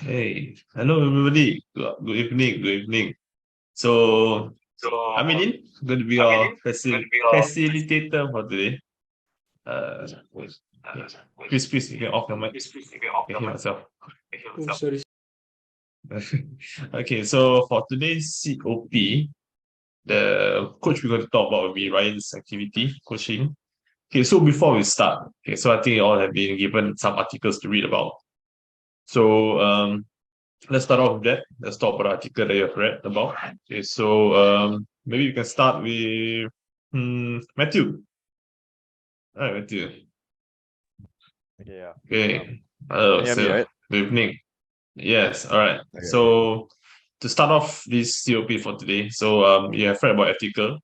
Hey, hello everybody. Good evening. Good evening. So I'm in. Going to be your facilitator for today. Wait, yeah. Please, you can off your mic. I can hear myself. Oh, sorry. Okay, so for today's COP, the coach we're going to talk about will be Ryan's activity coaching. Okay, so before we start, okay, so I think you all have been given some articles to read about. So let's start off with that. Let's talk about the article that you've read about. Okay, so maybe you can start with Matthew. All right, Matthew. Okay, yeah. Okay. Can you hear me, So right? good evening. Yes. All right. Okay. So to start off this COP for today, so you have read about ethical.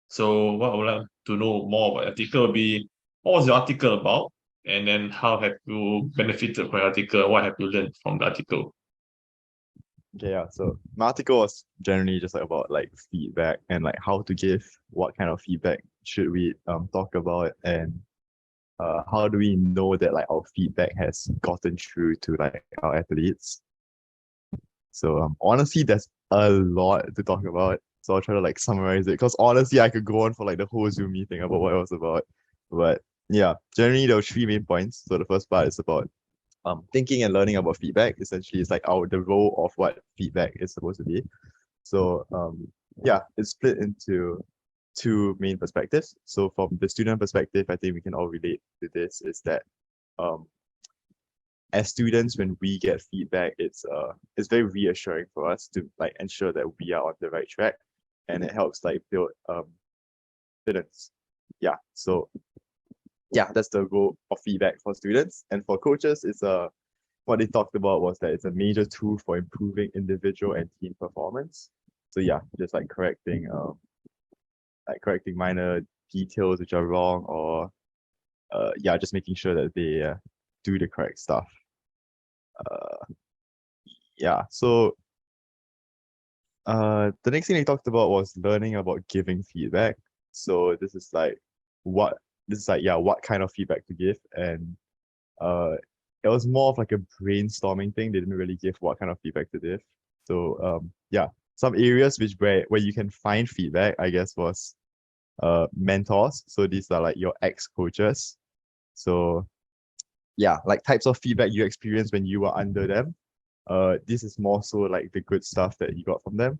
So what I would like to know more about ethical would be what was your article about, and then how have you benefited from the article? What have you learned from the article? Okay, yeah. So my article was generally just like about like feedback and like how to give, what kind of feedback should we talk about, and how do we know that like our feedback has gotten through to like our athletes. So honestly there's a lot to talk about. So I'll try to like summarize it because honestly I could go on for like the whole Zoom meeting about what it was about. But yeah, generally there were three main points. So the first part is about thinking and learning about feedback. Essentially it's like the role of what feedback is supposed to be. So yeah, it's split into two main perspectives. So from the student perspective, I think we can all relate to this, is that um as students, when we get feedback, it's very reassuring for us to like ensure that we are on the right track, and it helps like build confidence. Yeah, so yeah, that's the role of feedback for students. And for coaches, it's what they talked about was that it's a major tool for improving individual and team performance. So yeah, just like correcting minor details which are wrong, or yeah, just making sure that they do the correct stuff. Uh, yeah, so the next thing they talked about was learning about giving feedback. So what this is like, yeah, what kind of feedback to give. And uh it was more of like a brainstorming thing. They didn't really give what kind of feedback to give. So yeah, some areas where you can find feedback, I guess, was mentors. So these are like your ex-coaches. So yeah, like types of feedback you experience when you were under them. This is more so like the good stuff that you got from them.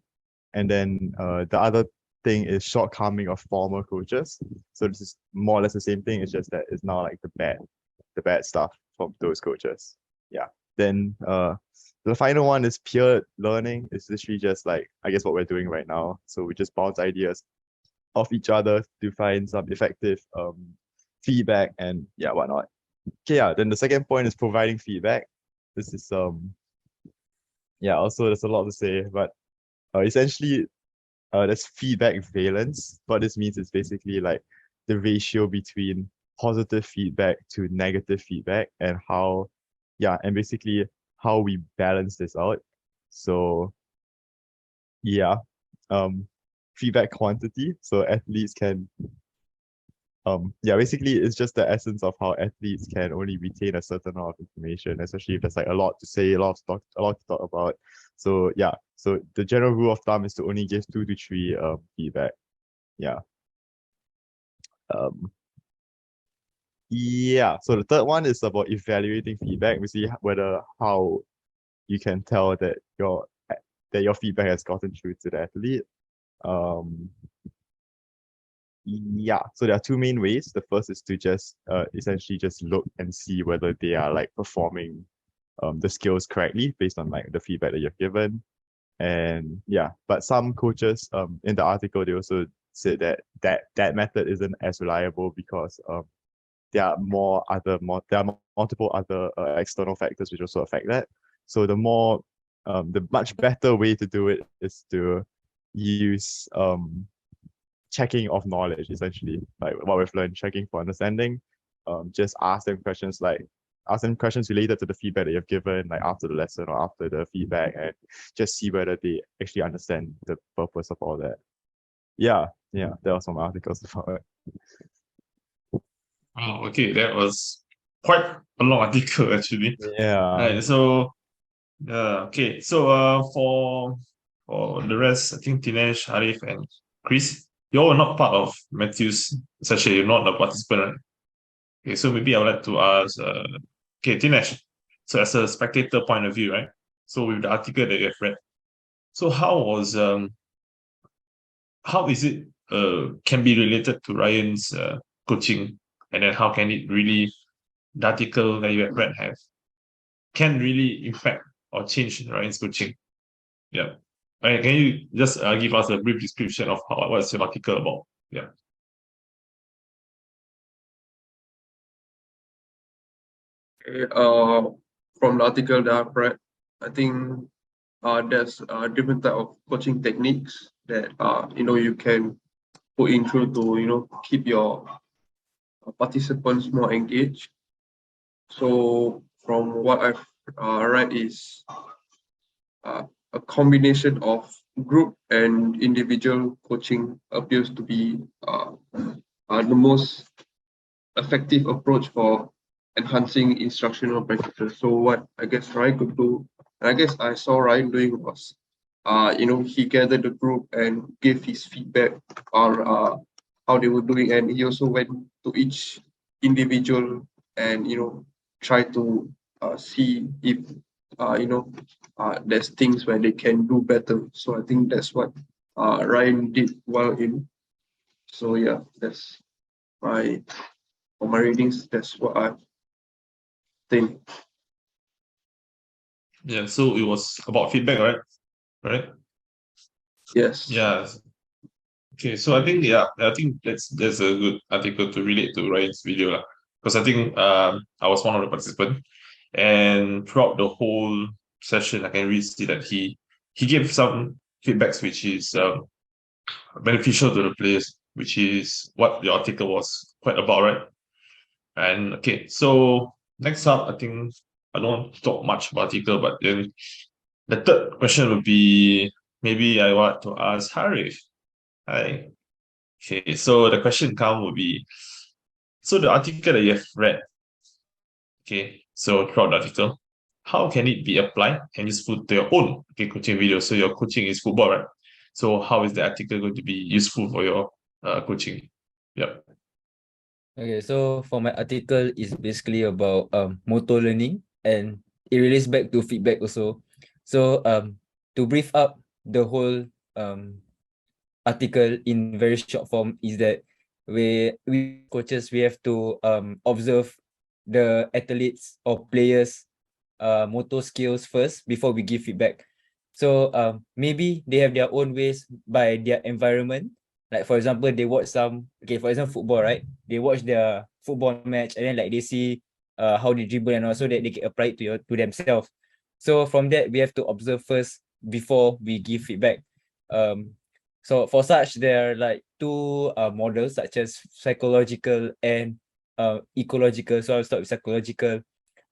And then the other thing is shortcoming of former coaches. So this is more or less the same thing. It's just that it's now like the bad stuff from those coaches. Yeah. Then the final one is peer learning. It's literally just like, I guess, what we're doing right now. So we just bounce ideas off each other to find some effective feedback and yeah, whatnot. Okay, yeah. Then the second point is providing feedback. This is yeah, also there's a lot to say, but essentially there's feedback valence. What this means is basically like the ratio between positive feedback to negative feedback, and how, yeah, and basically how we balance this out. So yeah, um, feedback quantity. So athletes can, yeah, basically it's just the essence of how athletes can only retain a certain amount of information, especially if there's like a lot to say, a lot to talk about. So yeah, so the general rule of thumb is to only give 2 to 3 feedback. Yeah. Um, yeah. So the third one is about evaluating feedback. We see whether how you can tell that your feedback has gotten through to the athlete. Um, yeah. So there are two main ways. The first is to just essentially just look and see whether they are like performing the skills correctly based on like the feedback that you've given. And yeah, but some coaches in the article, they also said that method isn't as reliable because there are multiple other external factors which also affect that. So the much better way to do it is to use checking of knowledge, essentially, like what we've learned, checking for understanding. Just ask them questions related to the feedback that you've given, like after the lesson or after the feedback, and just see whether they actually understand the purpose of all that. Yeah, yeah, there was some articles about it. Oh, okay, that was quite a long article actually. Yeah. Right, so Okay. So for the rest, I think Tinesh, Arif, and Chris, you all were not part of Matthew's session. You're not a participant, right? Okay, so maybe I would like to ask, okay, Tinesh. So as a spectator point of view, right? So with the article that you have read, so how is it can be related to Ryan's coaching, and then how can it really the article that you have read have can really impact or change Ryan's coaching? Yeah. Can you just give us a brief description of what's your article about? Yeah. Okay, from the article that I've read, I think there's different type of coaching techniques that you can put in through to keep your participants more engaged. So from what I've read is uh, a combination of group and individual coaching appears to be the most effective approach for enhancing instructional practices. So what I guess Ryan could do, and I guess I saw Ryan doing was, he gathered the group and gave his feedback on how they were doing, and he also went to each individual and try to see if there's things where they can do better. So I think that's what Ryan did well in. So yeah, that's my for my readings. That's what I think. Yeah. So it was about feedback, right? Right. Yes. Yeah. Okay. So I think that's a good article to relate to Ryan's video lah. Because I think I was one of the participants, and throughout the whole session, I can really see that he gave some feedbacks which is beneficial to the players, which is what the article was quite about, right? And okay, so next up, I think I don't want to talk much about article, but then the third question would be maybe I want to ask Harif. Hi. Okay, so the question come would be so the article that you have read, okay, so throughout the article, how can it be applied and useful to your own coaching video? So your coaching is football, right? So how is the article going to be useful for your coaching? Yep. Okay, so for my article is basically about motor learning, and it relates back to feedback also. So to brief up the whole article in very short form is that we coaches we have to observe the athletes or players motor skills first before we give feedback. So maybe they have their own ways by their environment. Like for example, they watch for example, football, right? They watch their football match and then like they see how they dribble and also that they can apply it to themselves. So from that, we have to observe first before we give feedback. So for such, there are like two models such as psychological and ecological. So I'll start with psychological,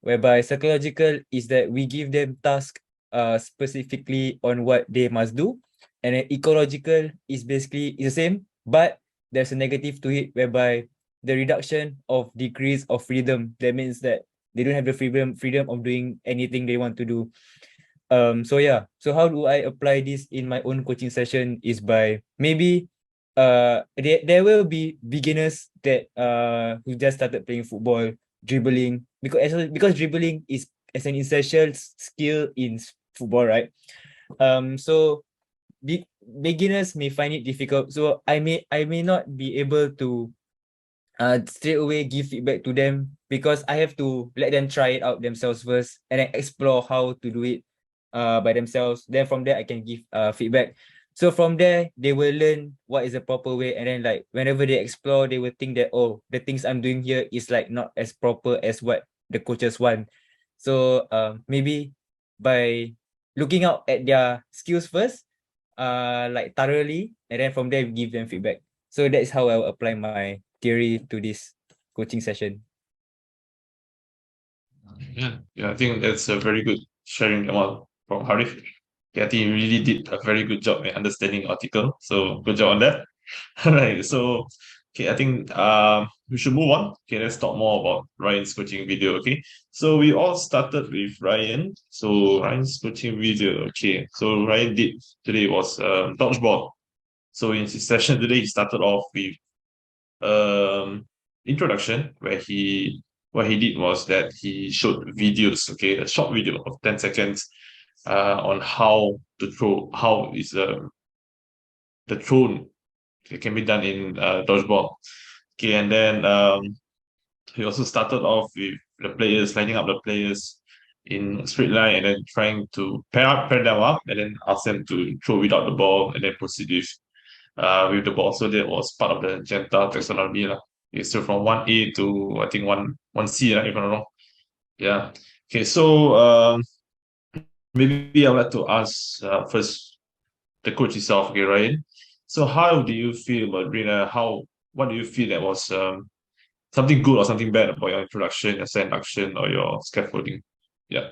whereby psychological is that we give them tasks specifically on what they must do, and then ecological is basically the same, but there's a negative to it whereby the reduction of degrees of freedom. That means that they don't have the freedom of doing anything they want to do. So yeah, so how do I apply this in my own coaching session is by maybe there will be beginners that who just started playing football, dribbling, because dribbling is as an essential skill in football, right? So beginners may find it difficult, so I may not be able to straight away give feedback to them, because I have to let them try it out themselves first and then explore how to do it by themselves. Then from there I can give feedback. So from there they will learn what is the proper way, and then like whenever they explore, they will think that, oh, the things I'm doing here is like not as proper as what the coaches want. So maybe by looking out at their skills first, like thoroughly, and then from there we give them feedback. So that's how I will apply my theory to this coaching session. Yeah, I think that's a very good sharing amount from Harif. Okay, I think you really did a very good job in understanding the article. So good job on that. All right. So Okay, I think we should move on. Okay, let's talk more about Ryan's coaching video. Okay, so we all started with Ryan. So Ryan's coaching video. Okay, so Ryan did today was dodgeball. So in his session today, he started off with introduction where he what he did was that he showed videos, okay, a short video of 10 seconds on how to throw, how is the throw it can be done in dodgeball. Okay, and then he also started off with the players, lining up the players in a straight line and then trying to pair them up and then ask them to throw without the ball and then proceed with the ball. So that was part of the Genta taxonomy. Okay, so from 1A to I think 1C, if I'm not wrong. Yeah. Okay, so maybe I would like to ask first the coach itself, okay, Ryan. So how do you feel about Rina? What do you feel that was something good or something bad about your introduction, your induction, or your scaffolding? Yeah.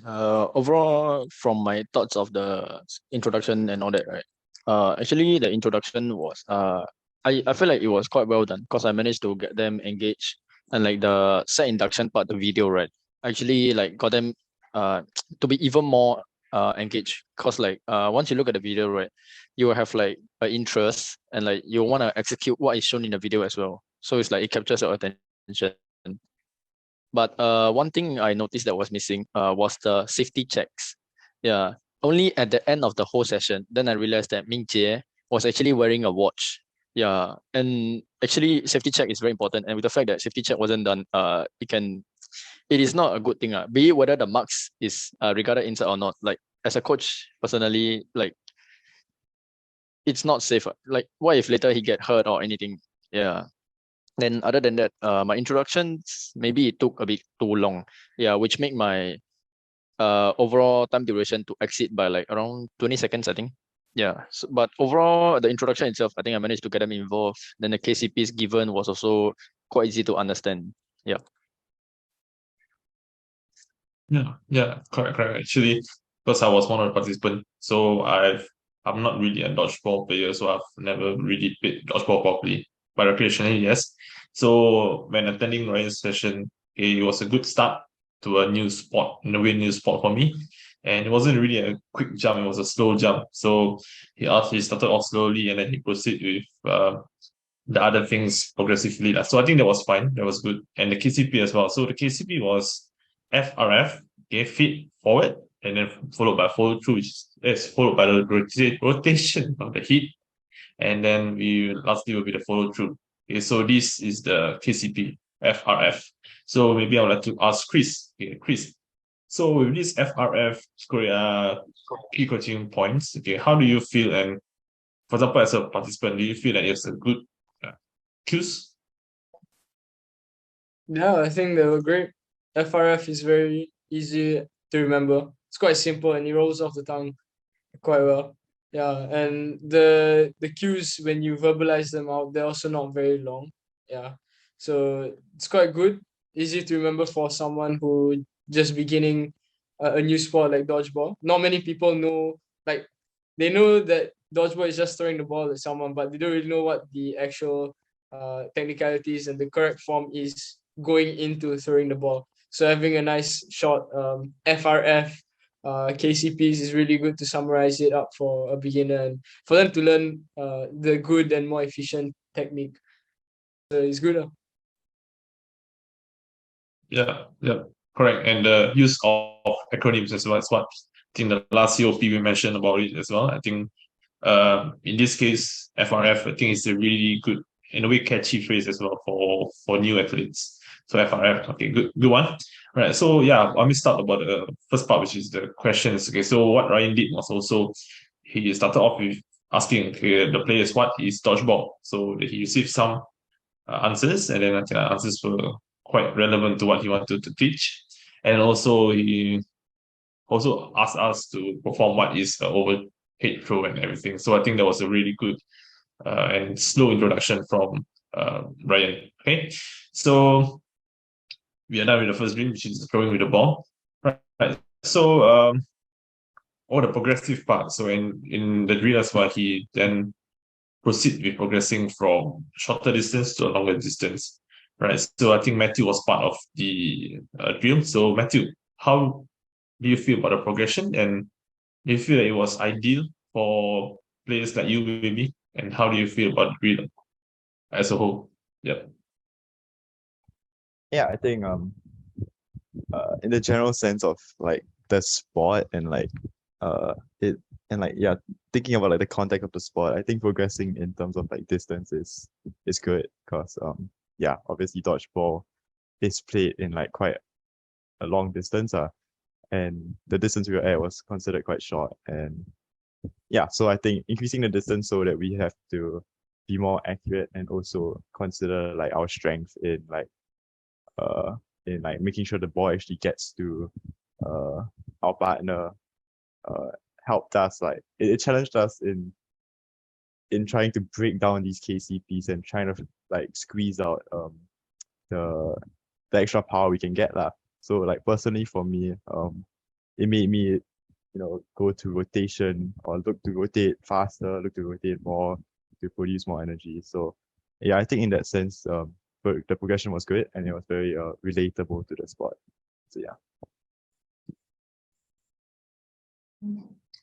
Overall, from my thoughts of the introduction and all that, right? Actually, the introduction was I feel like it was quite well done because I managed to get them engaged, and like the set induction part, the video, right? Actually, like got them to be even more engaged because like once you look at the video, right, you will have like an interest and like you want to execute what is shown in the video as well. So it's like it captures your attention. But one thing I noticed that was missing was the safety checks. Yeah, only at the end of the whole session, then I realized that Ming Jie was actually wearing a watch. Yeah, and actually safety check is very important. And with the fact that safety check wasn't done, it is not a good thing. Be it whether the marks is regarded inside or not. Like as a coach, personally, like it's not safe. Like what if later he get hurt or anything? Yeah. Then other than that, my introductions maybe it took a bit too long. Yeah, which made my overall time duration to exceed by like around 20 seconds, I think. Yeah. So, but overall, the introduction itself, I think I managed to get them involved. Then the KCPs given was also quite easy to understand. Yeah. Yeah, correct. Actually, because I was one of the participants, so I'm not really a dodgeball player, so I've never really played dodgeball properly. But recreationally, yes. So when attending Ryan's session, it was a good start to a new sport, in a way, new sport for me. And it wasn't really a quick jump; it was a slow jump. So he started off slowly, and then he proceeded with the other things progressively. So I think that was fine. That was good. And the KCP as well. So the KCP was FRF, okay, feet forward, and then followed by follow through, which is followed by the rotation of the hit. And then we lastly will be the follow through. Okay, so this is the KCP, FRF. So maybe I would like to ask Chris. Okay, Chris. So with this FRF key coaching points, okay, how do you feel? And for example, as a participant, do you feel that it's a good cues? Yeah, I think they were great. FRF is very easy to remember. It's quite simple and it rolls off the tongue quite well. Yeah, and the cues when you verbalize them out, they're also not very long. Yeah, so it's quite good, easy to remember for someone who just beginning a new sport like dodgeball. Not many people know, like they know that dodgeball is just throwing the ball at someone, but they don't really know what the actual technicalities and the correct form is going into throwing the ball. So having a nice short FRF KCPs is really good to summarize it up for a beginner and for them to learn the good and more efficient technique. So it's good. Yeah, correct. And the use of acronyms as well is what I think the last COP we mentioned about it as well. I think in this case, FRF, I think it's a really good, in a way, catchy phrase as well for new athletes. So FRF, okay, good one. Right. So yeah, let me start about the first part, which is the questions. Okay, so what Ryan did was also he started off with asking the players what is dodgeball. So he received some answers, and then I think the answers were quite relevant to what he wanted to teach. And also he also asked us to perform what is the overhead throw and everything. So I think that was a really good and slow introduction from Ryan. Okay, so we are done with the first dream, which is throwing with the ball. Right. So all the progressive part. So in the drill as well, he then proceed with progressing from shorter distance to a longer distance, right? So I think Matthew was part of the drill. So Matthew, how do you feel about the progression, and do you feel that it was ideal for players like you, maybe? And how do you feel about the drill as a whole? Yeah. Yeah, I think in the general sense of like the sport and like it and like yeah, thinking about like the context of the sport, I think progressing in terms of like distance is good because yeah, obviously dodgeball is played in like quite a long distance and the distance we were at was considered quite short, and yeah, so I think increasing the distance so that we have to be more accurate and also consider like our strength uh in like making sure the ball actually gets to our partner uh helped us like it challenged us in trying to break down these KCPs and trying to like squeeze out the the extra power we can get lah. So like personally for me, it made me go to rotation or look to rotate faster, look to rotate more to produce more energy. So yeah, I think in that sense, the progression was good and it was very relatable to the sport. So yeah.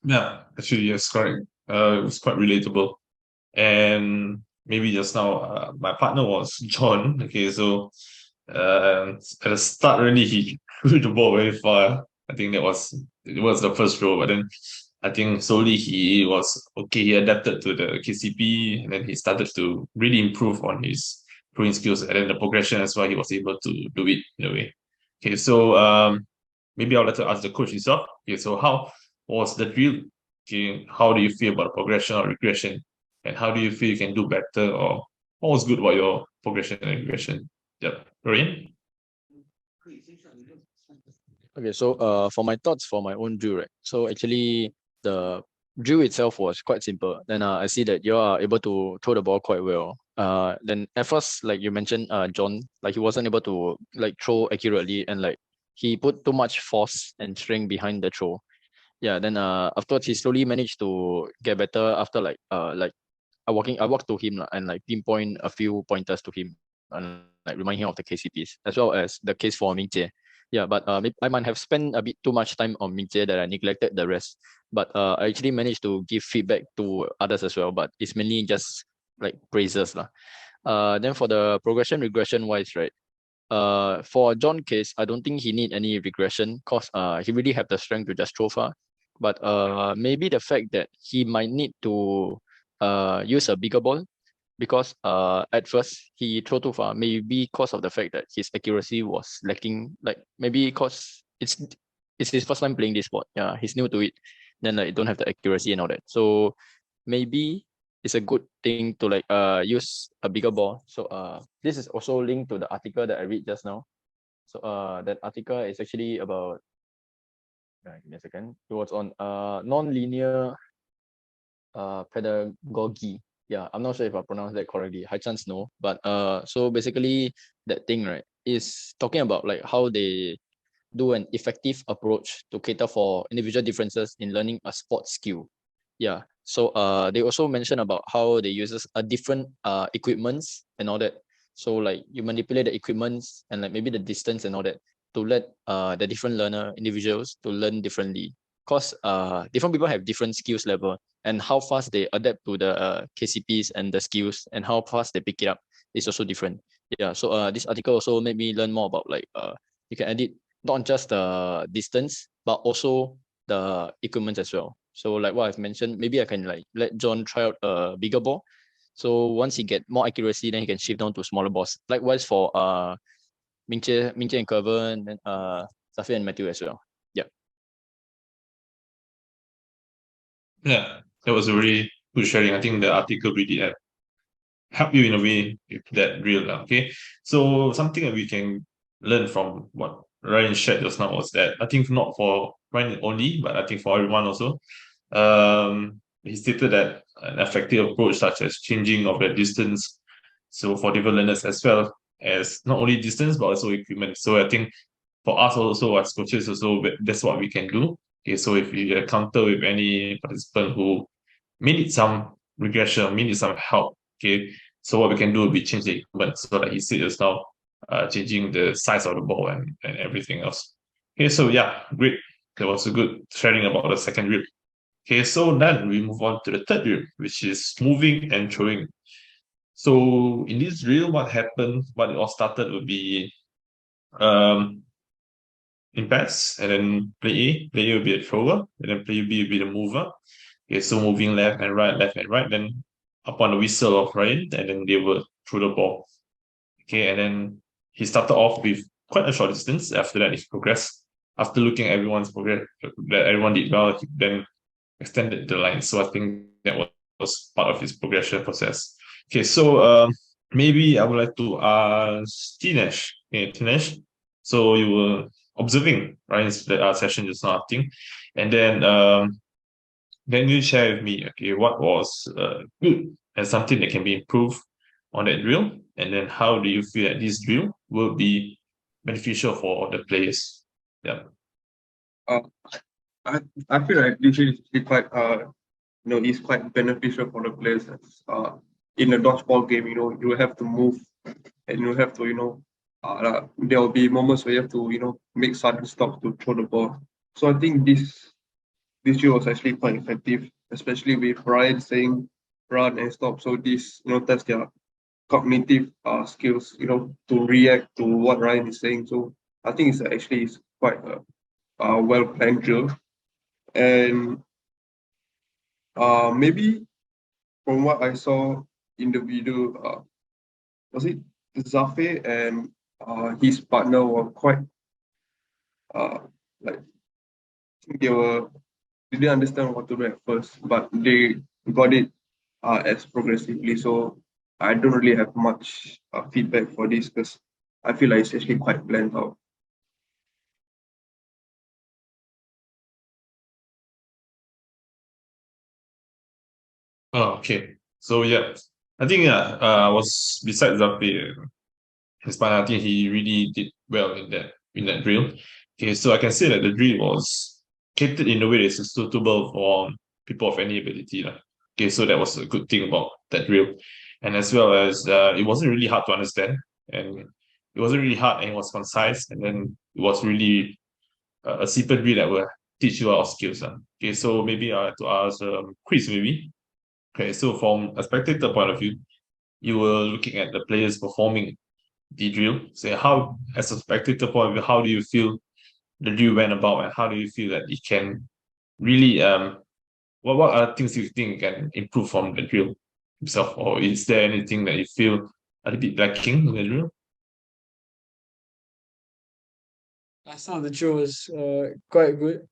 Yeah, actually, yes, correct. It was quite relatable. And maybe just now, my partner was John. Okay, so at the start, really, he threw the ball very far. I think it was the first row, but then I think slowly he was okay. He adapted to the KCP, and then he started to really improve on his throwing skills, and then the progression as well. He was able to do it in a way. Okay, so maybe I'll let to ask the coach himself. Okay, so how was the drill? Okay, how do you feel about progression or regression? And how do you feel you can do better, or what was good about your progression and regression? Yeah, Ryan? Okay, so for my thoughts for my own drill, right? So actually the drill itself was quite simple. Then I see that you are able to throw the ball quite well. Then at first, like you mentioned, John, like he wasn't able to like throw accurately, and like he put too much force and strength behind the throw. Yeah, then afterwards he slowly managed to get better after like I walked to him lah, and like pinpoint a few pointers to him and like remind him of the KCPs as well as the case for Ming Jie. Yeah, but I might have spent a bit too much time on Ming Jie that I neglected the rest. But I actually managed to give feedback to others as well. But it's mainly just like praises lah. Then for the progression regression wise, right? For John case, I don't think he need any regression because he really have the strength to just throw far. But maybe the fact that he might need to use a bigger ball because at first he throw too far, maybe because of the fact that his accuracy was lacking, like maybe because it's his first time playing this sport. Yeah, he's new to it. Then like don't have the accuracy and all that. So maybe it's a good thing to like use a bigger ball. So this is also linked to the article that I read just now. So that article is actually about give me a second. It was on non-linear pedagogy. Yeah, I'm not sure if I pronounced that correctly. High chance no. But so basically that thing, right, is talking about like how they do an effective approach to cater for individual differences in learning a sports skill. Yeah. So they also mention about how they uses a different equipments and all that. So like you manipulate the equipments and like maybe the distance and all that to let the different learner individuals to learn differently. Because different people have different skills level, and how fast they adapt to the KCPs and the skills and how fast they pick it up is also different. Yeah. So this article also made me learn more about like you can edit not just the distance but also the equipment as well. So like what I've mentioned, maybe I can like let John try out a bigger ball. So once he get more accuracy, then he can shift down to smaller balls. Likewise for Ming Jie and Kevin, then Safi and Matthew as well. Yeah. Yeah, that was a really good sharing. I think the article really help you in a way with that drill lah. Okay, so something that we can learn from what Ryan shared just now was that I think not for Ryan only, but I think for everyone also. He stated that an effective approach such as changing of the distance, so for different learners as well as not only distance but also equipment. So I think for us also as coaches also that's what we can do. Okay, so if you encounter with any participant who may need some regression, we need some help. Okay, so what we can do will be change the equipment. So like you said just now, changing the size of the ball and everything else. Okay, so yeah, great. That was a good sharing about the second drill. Okay, so then we move on to the third drill, which is moving and throwing. So in this drill, what happened, what it all started would be um in pass, and then player A will be a thrower, and then player B will be the mover. Okay, so moving left and right, then upon the whistle of Ryan, and then they will throw the ball. Okay, and then he started off with quite a short distance. After that, he progressed. After looking at everyone's progress, that everyone did well, he then extended the line. So I think that was part of his progression process. Okay, so maybe I would like to ask Tinesh. Okay, Tinesh. So you were observing Ryan's session just now, I think, and then can you share with me, okay, what was good and something that can be improved on that drill, and then how do you feel that this drill will be beneficial for the players? Yeah. Uh, I feel like this is quite is quite beneficial for the players. In a dodgeball game, you have to move and you have to there will be moments where you have to make sudden stops to throw the ball. So I think this drill was actually quite effective, especially with Brian saying run and stop. So this test their cognitive skills, to react to what Ryan is saying. So I think it's quite a well planned drill. And maybe from what I saw in the video, was it Zafe and his partner were quite like they didn't understand what to do at first, but they got it as progressively. So I don't really have much feedback for this because I feel like it's actually quite planned out. Oh, okay. So yeah, I think was besides Zafi, his partner, I think he really did well in that drill. Okay, so I can say that the drill was catered in a way that is suitable for people of any ability. Lah. Okay, so that was a good thing about that drill. And as well as it wasn't really hard to understand, and it wasn't really hard, and it was concise, and then it was really a simple drill that will teach you a lot of skills. Lah. Okay, so maybe I have to ask Chris maybe. Okay, so from a spectator point of view, you were looking at the players performing the drill. So how, as a spectator point of view, how do you feel the drill went about, and how do you feel that it can really what are things you think can improve from the drill itself, or is there anything that you feel a little bit lacking in the drill? I thought the drill was quite good.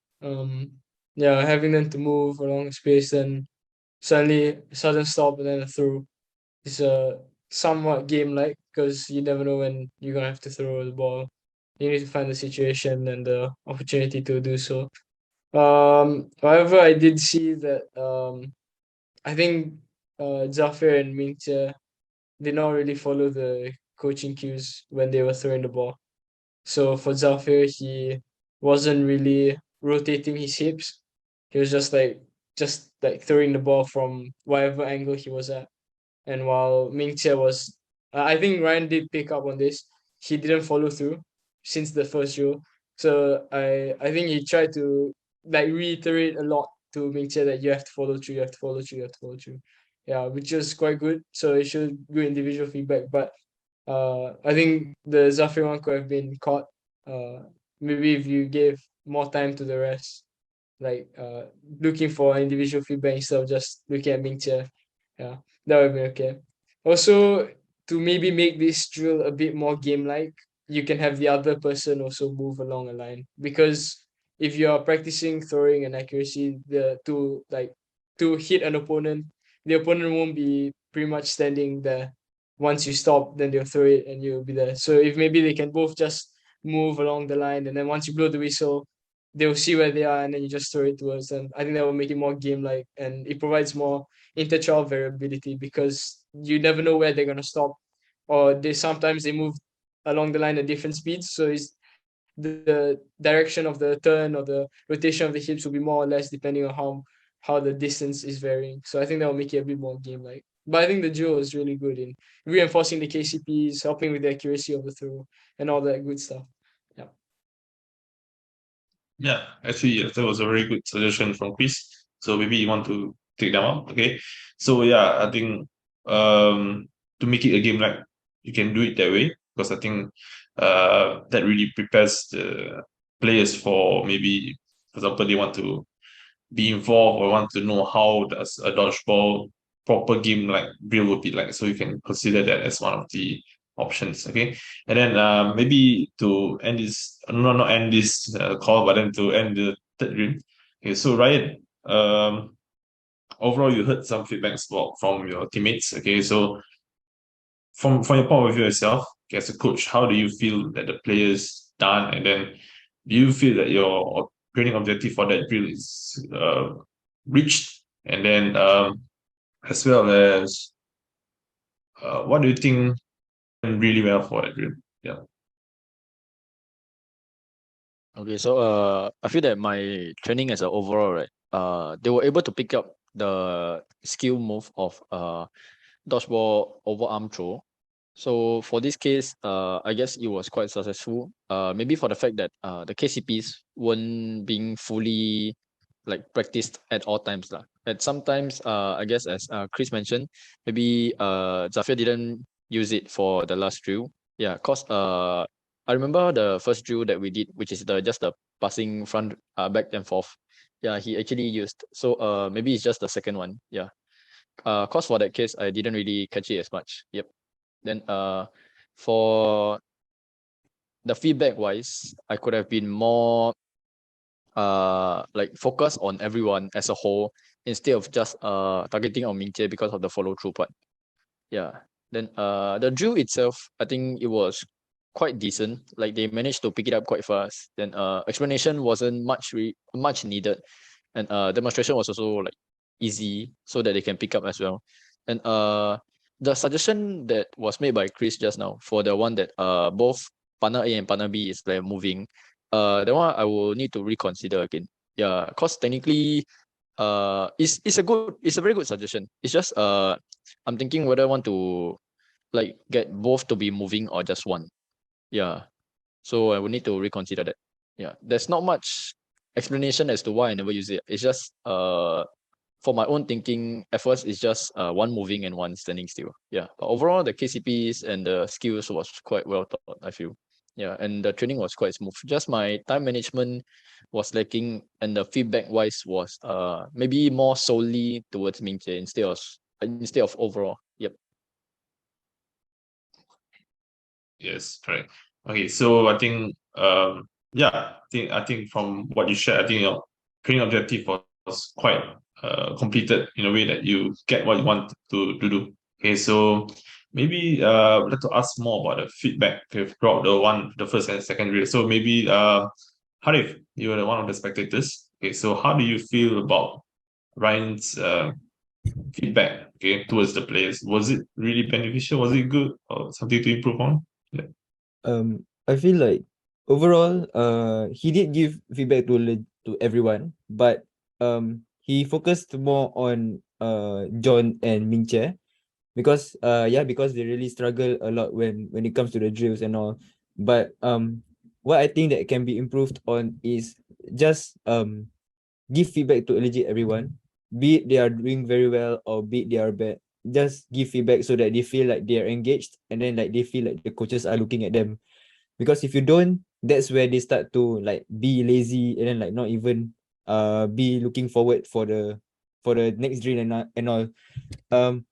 Yeah, having them to move along space and suddenly sudden stop and then a throw is somewhat game like because you never know when you're gonna have to throw the ball. You need to find the situation and the opportunity to do so. However, I did see that I think Zafir and Mingtia did not really follow the coaching cues when they were throwing the ball. So for Zafir, he wasn't really rotating his hips. He was just like throwing the ball from whatever angle he was at. And while Mingtia was, I think Ryan did pick up on this. He didn't follow through since the first drill. So I think he tried to like reiterate a lot to Mingtia that you have to follow through, you have to follow through, you have to follow through. Yeah, which is quite good. So it showed good individual feedback. But I think the Zafir one could have been caught. Maybe if you gave more time to the rest, like looking for individual feedback instead of just looking at Mingtia. Yeah, that would be okay. Also, to maybe make this drill a bit more game-like, you can have the other person also move along a line because if you are practicing throwing and accuracy, to hit an opponent, the opponent won't be pretty much standing there. Once you stop, then they'll throw it and you'll be there. So if maybe they can both just move along the line, and then once you blow the whistle, they'll see where they are, and then you just throw it towards them. I think that will make it more game-like, and it provides more inter-child variability because you never know where they're gonna stop, or they move along the line at different speeds. So it's the direction of the turn or the rotation of the hips will be more or less depending on how the distance is varying. So I think that will make it a bit more game-like. But I think the drill is really good in reinforcing the KCPs, helping with the accuracy of the throw, and all that good stuff. Yeah. Yeah, actually, yes, that was a very good suggestion from Chris. So maybe you want to take them up. Okay. So yeah, I think to make it a game like you can do it that way because I think that really prepares the players for maybe, for example, they want to be involved or want to know how does a dodgeball proper game like drill would be like. So you can consider that as one of the options. Okay. And then maybe to end this, no, not end this call, but then to end the third dream. Okay. So Ryan, overall you heard some feedbacks from your teammates. Okay. So from your point of view yourself, okay, as a coach, how do you feel that the players done, and then do you feel that your training objective for that drill is reached, and then as well as what do you think went really well for that drill? Yeah. Okay, so I feel that my training as an overall, right, they were able to pick up the skill move of dodgeball overarm throw. So for this case, I guess it was quite successful. Maybe for the fact that the KCPs weren't being fully like practiced at all times lah. At sometimes, I guess as Chris mentioned, maybe Zafir didn't use it for the last drill. Yeah, cause I remember the first drill that we did, which is just the passing front back and forth. Yeah, he actually used. So maybe it's just the second one. Yeah. Cause for that case, I didn't really catch it as much. Yep. Then for the feedback wise, I could have been more like focus on everyone as a whole instead of just targeting on Mingche because of the follow through part. Yeah. Then the drill itself, I think it was quite decent. Like they managed to pick it up quite fast. Then explanation wasn't much needed. And demonstration was also like easy so that they can pick up as well. And the suggestion that was made by Chris just now for the one that both partner A and partner B is like moving, that one I will need to reconsider again. Yeah, because technically it's a very good suggestion. It's just I'm thinking whether I want to like get both to be moving or just one. Yeah. So I will need to reconsider that. Yeah. There's not much explanation as to why I never use it. It's just for my own thinking, at first it's just one moving and one standing still. Yeah. But overall the KCPs and the skills was quite well taught, I feel. Yeah, and the training was quite smooth. Just my time management was lacking, and the feedback wise was maybe more solely towards Mingche instead of overall. Yep. Yes, correct. Okay, so I think yeah, I think from what you shared, I think your training objective was quite completed in a way that you get what you want to do. Okay, so maybe I'd like to ask more about the feedback throughout the first and second reel. So maybe Harif, you were one of the spectators. Okay, so how do you feel about Ryan's feedback, okay, towards the players? Was it really beneficial? Was it good or something to improve on? Yeah. I feel like overall, he did give feedback to everyone, but he focused more on John and Mingche because because they really struggle a lot when it comes to the drills and all. But what I think that can be improved on is just give feedback to legit everyone, be it they are doing very well or be it they are bad. Just give feedback so that they feel like they are engaged, and then like they feel like the coaches are looking at them. Because if you don't, that's where they start to like be lazy, and then like not even be looking forward for the next drill and all.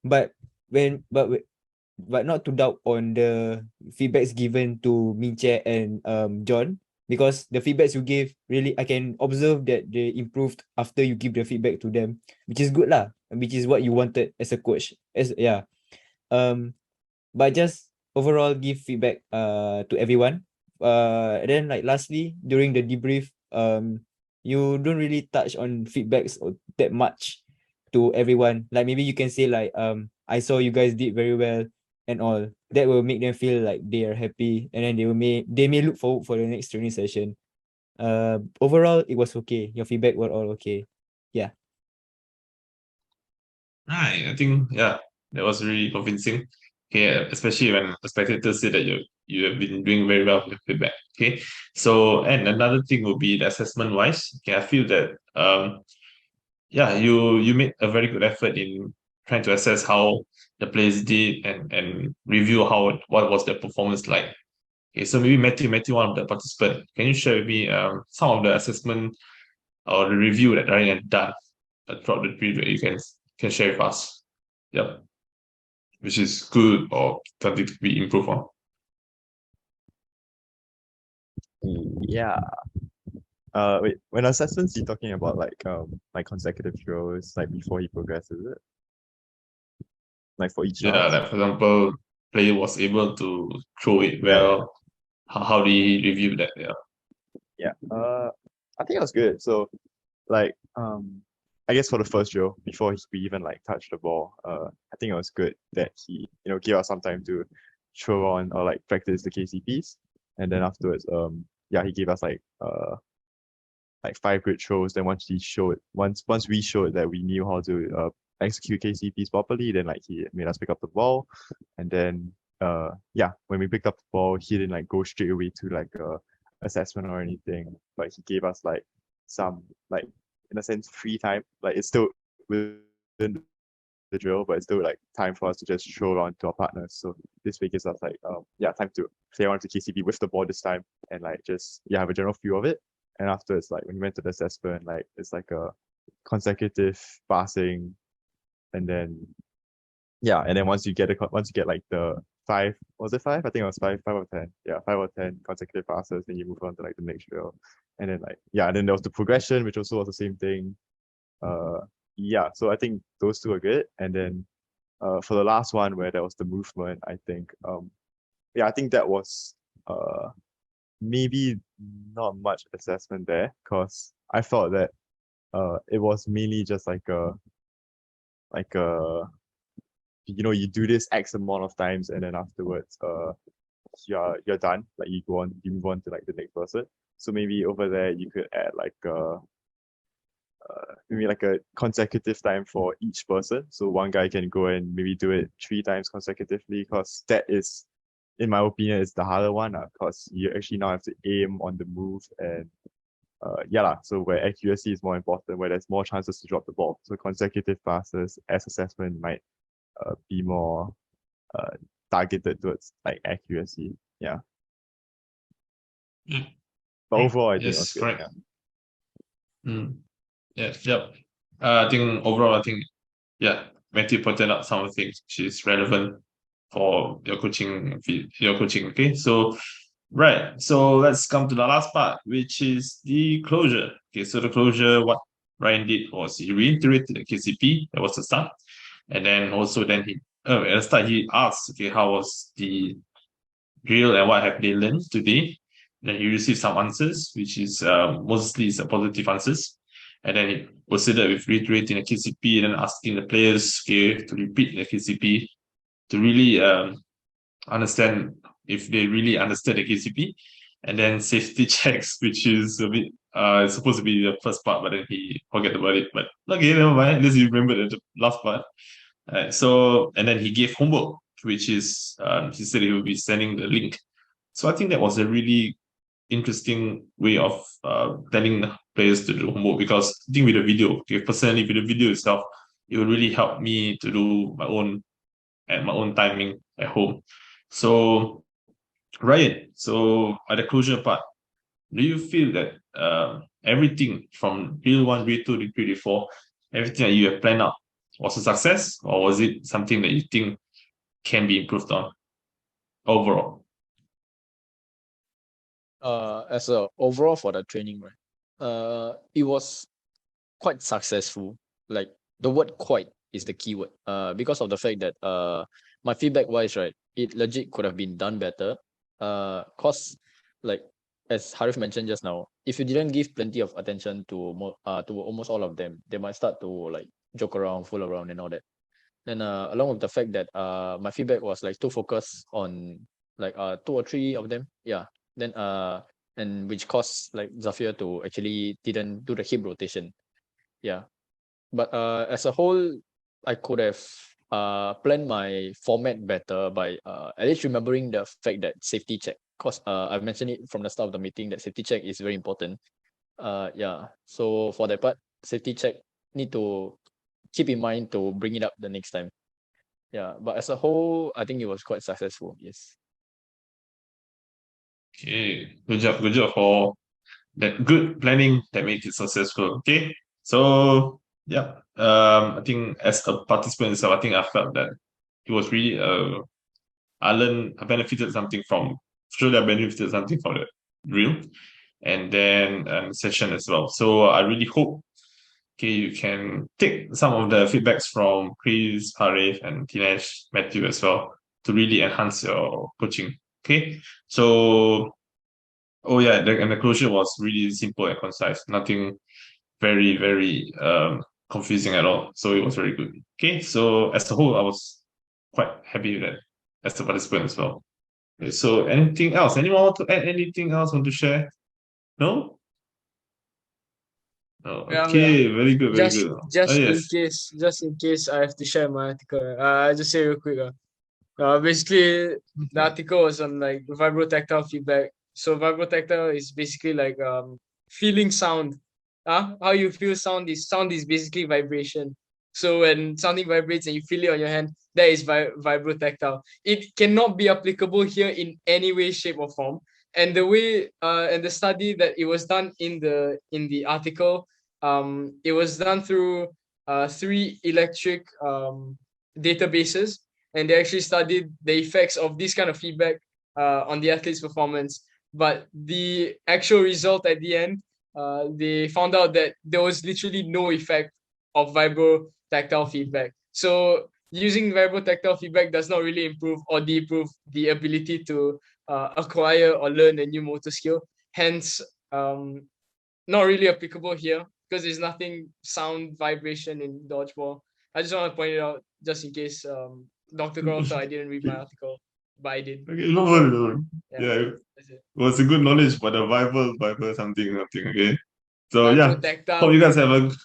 But when but not to doubt on the feedbacks given to Minche and John, because the feedbacks you gave really, I can observe that they improved after you give the feedback to them, which is good lah, which is what you wanted as a coach. But just overall give feedback to everyone. And then like lastly, during the debrief, you don't really touch on feedbacks that much to everyone. Like maybe you can say like I saw you guys did very well and all. That will make them feel like they are happy, and then they may look forward for the next training session. Overall it was okay. Your feedback were all okay. Yeah. Right. I think that was really convincing. Okay, especially when the spectators say that you have been doing very well with feedback. Okay. So and another thing would be the assessment wise. Okay, I feel that you made a very good effort in trying to assess how the players did and review what was their performance like. Okay, so maybe Matthew, one of the participants, can you share with me some of the assessment or the review that Ryan had done throughout the period that you can share with us? Yep, which is good or something to be improved on. Yeah. Wait, when assessments, you're talking about like consecutive throws, like before he progresses it? Like for each Yeah, task? like for example, player was able to throw it Yeah, yeah. well. How do he review that? Yeah. Yeah. I think it was good. So like I guess for the first drill, before we even like touched the ball, I think it was good that he, gave us some time to throw on or like practice the KCPs. And then afterwards, he gave us like 5 good throws. Then once we showed that we knew how to execute KCPs properly, then like he made us pick up the ball. And then when we picked up the ball, he didn't like go straight away to like a assessment or anything, but he gave us like some like in a sense free time. Like it's still within the drill, but it's still like time for us to just throw around to our partners. So this way gives us like time to play around to KCP with the ball this time and like just have a general feel of it. And afterwards, like when we went to the assessment, like it's like a consecutive passing, and then once you get like the 5, was it 5? I think it was 5 or 10. Yeah, 5 or 10 consecutive passes, then you move on to like the next drill. And then and then there was the progression, which also was the same thing. So I think those two are good. And then for the last one where there was the movement, I think I think that was maybe not much assessment there, because I thought that it was mainly just like a you do this X amount of times, and then afterwards you're done. Like you move on to like the next person. So maybe over there you could add like maybe like a consecutive time for each person. So one guy can go and maybe do it 3 times consecutively, because that is, in my opinion, is the harder one, because you actually now have to aim on the move. And so where accuracy is more important, where there's more chances to drop the ball. So consecutive passes as assessment might be more targeted towards like accuracy. Yeah. Mm. But Right. overall, I think it was Yes, good. correct. Yeah. Yes, yep. I think overall, Matthew pointed out some of the things which is relevant for your coaching. Okay, so right. So let's come to the last part, which is the closure. Okay, so the closure, what Ryan did was he reiterated the KCP. That was the start, and then at the start he asked, okay, how was the drill and what have they learned today? Then he received some answers, which is mostly is positive answers. And then he proceeded with reiterating the KCP and then asking the players, okay, to repeat the KCP to really understand if they really understood the KCP. And then safety checks, which is a bit supposed to be the first part, but then he forget about it. But okay, never mind. At least you remember the last part. So and then he gave homework, which is he said he will be sending the link. So I think that was a really interesting way of telling the players to do homework, because I think with the video, okay, personally with the video itself, it will really help me to do my own timing at home. So Ryan, so at the closure part, do you feel that everything from drill 1, drill 2, drill 3, drill 4, everything that you have planned out was a success, or was it something that you think can be improved on overall? As a overall for the training, right? It was quite successful. Like the word "quite" is the key word. Because of the fact that my feedback wise, right, it legit could have been done better. Cause like as Harif mentioned just now, if you didn't give plenty of attention to almost all of them, they might start to like joke around, fool around, and all that. Then along with the fact that my feedback was like too focused on like 2 or 3 of them. Yeah. Then and which caused like Zafir to actually didn't do the hip rotation. Yeah. But as a whole, I could have planned my format better by at least remembering the fact that safety check. Cause I mentioned it from the start of the meeting that safety check is very important. Yeah. So for that part, safety check need to keep in mind to bring it up the next time. Yeah. But as a whole, I think it was quite successful. Yes. Okay, good job for that good planning that made it successful. Okay, so yeah, I think as a participant itself, I think I felt that it was really I benefited something from surely I benefited something from the drill and then session as well. So I really hope okay you can take some of the feedbacks from Chris, Harif, and Tinesh, Matthew as well to really enhance your coaching. Okay, so oh yeah, and the closure was really simple and concise. Nothing very confusing at all. So it was very good. Okay, so as a whole, I was quite happy with that as a participant as well. Okay, so anything else? Anyone want to add anything else? Want to share? No. No. Yeah, Okay, very good, very just good. just in Yes. case I have to share my article. I just say real quick. Basically the article was on like vibrotactile feedback. So vibrotactile is basically like feeling sound. How you feel sound is basically vibration. So when something vibrates and you feel it on your hand, that is vibrotactile. It cannot be applicable here in any way, shape, or form. And the way and the study that it was done in the article, it was done through three electric databases, and they actually studied the effects of this kind of feedback on the athlete's performance. But the actual result at the end, they found out that there was literally no effect of vibrotactile feedback. So using vibrotactile feedback does not really improve or deprove the ability to acquire or learn a new motor skill. Hence, not really applicable here because there's nothing sound vibration in dodgeball. I just want to point it out just in case Dr. Girl thought I didn't read my article, but I did. Okay, no worry, no worry. Yeah, Yeah, that's it. it was a good knowledge for the Bible something. Okay. So yeah, hope Vibrotactile you guys have feedback.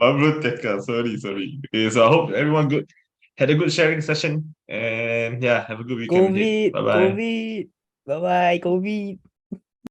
a Bible Tech. Sorry. Okay, so I hope everyone had a good sharing session, and yeah, have a good weekend. COVID, Bye bye. COVID. Bye bye, COVID.